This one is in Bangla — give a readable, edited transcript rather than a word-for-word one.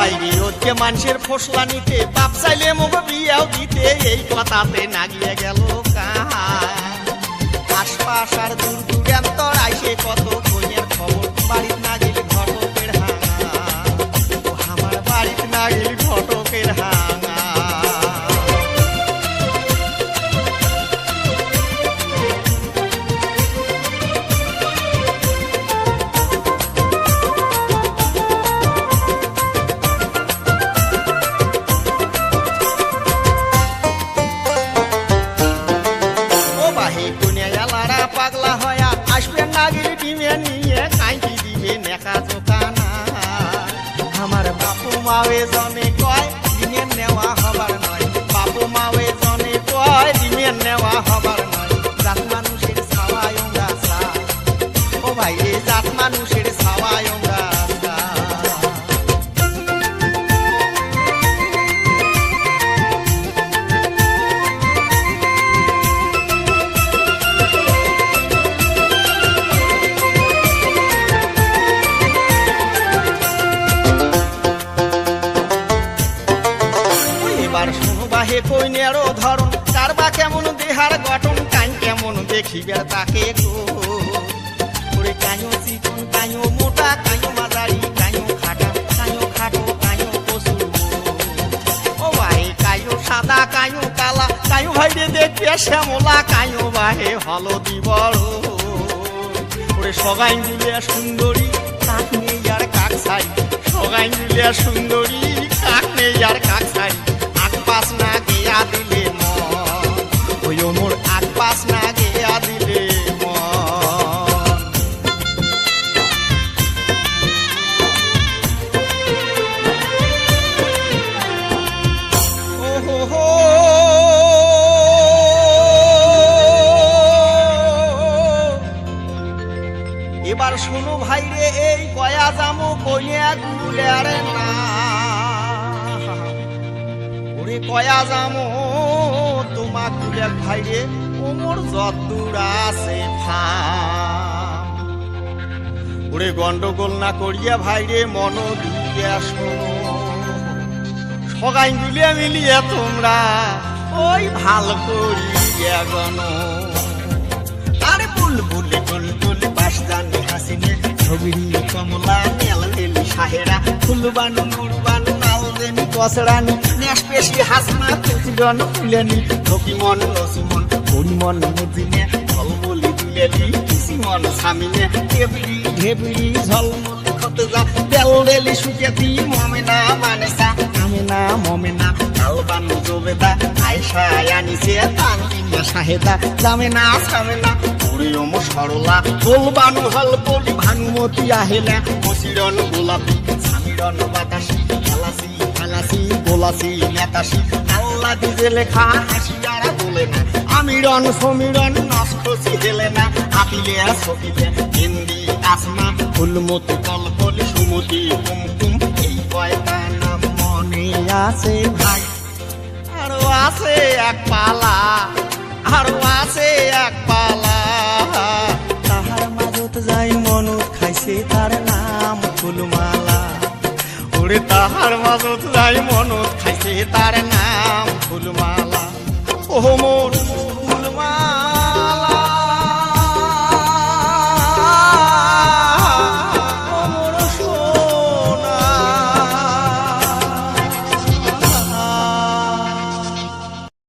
ভাইরে ওকে মানুষের ফসলা নিতে বাপ চাইলে মুখ বিয়াও দিতে এই কথাতে না গিয়ে গেল কাহা আশপাশ আর দূর দূরান্তর আইসে কত কইয়ের খবর বাড়িতে না গেলে ঘটকের হাঙা আমার বাড়িতে না গেলে ঘটকের হাঙা পাগলা হয়া আসবে নাগির ডিমে নিয়ে কাঁকি দিবে নেকা জোকানা আমার বাপু মাওয়ে জনে কয় ডিমে নেওয়া হবার নয় বাপু মাওয়ে জনে কয় ডিমে নেওয়া হবার নয় জাত মানুষের ছাওয়ায় আমরা চাই ও ভাই এই জাত মানুষের ছাওয়ায় আমরা বাহে কইনেরও ধরন কারবা কেমন দেহার গঠন কাই কেমন দেখিবার তাকে ওরে কাইও চিকন কাইও মোটা কাইও মাঝারি কাইও খাটা কাইও খাটো কাইও পশুর ও ভাই কাইও সাদা কাইও কালা কাইও ভাইরে দেখবে শ্যামলা কাইও বাহে হলদি বড় ওরে সগাই মিলিয়া সুন্দরী কাক নেই আর কাক ছাড়ি সগাই মিলিয়া সুন্দরী কাক নেই আর কাক ছাড়ি পাস না গিয়া দিলে ওই মোর আগ পাস না গিয়া দিলে এবার শোনো ভাইরে এই কয়া জামু কইয়া গুলের না কয়া যামো তোমা কুলেক ভাইরে ওমর যদ্দূর আছে ফাম ওরে গন্ডগোল না করিয়া ভাইরে মন দিয়া শোনো সগাই মিলিয়া মিলিয়া তোমরা ওই ভাল করিয়া গণ আরে বুলবুলি বুলবুলি বাস জানি হাসিনে ছবিরি কমলা নেলি সাহেরা ফুলবানু নুরবানু নালদেনি কসরানি নেশ পেশি হাসনা তুজন ফুলেনি রকিমন লসিমন পরিমন মুদিনে ঝলমলি দুলেলি কিসিমন সামিনে ঢেবলি ঢেবলি ঝলমলি খতে যা দেলদেলি সুকেতি মমেনা মানেসা আমেনা মমেনা আলবানু জবেদা আয়শা আনিসে তানজিনা শাহেদা জামেনা সামেনা ওম সরলা বলবানু হলপলি ভানুমতি আহেলা বসিরন গোলাপি সামিরন বাতাসি খালাসি খালাসি গোলাসি নেতাসি আল্লাহ দিজে লেখা হাসিয়ারা বলে না আমিরন সমীরন নষ্টসি হেলে না আপিলে সপিলে হিন্দি আসমা ফুলমতি কলকলি সুমতি কুমকুম এই কয়টা নাম মনে আছে ভাই আরো আছে এক পালা আরো আছে এক পালা তাহার মাজত যাই মনত খাইছে তার নাম ফুলমালা ওরে তাহার মাজত যাই মনত খাইছে তার নাম ফুলমালা ও মোর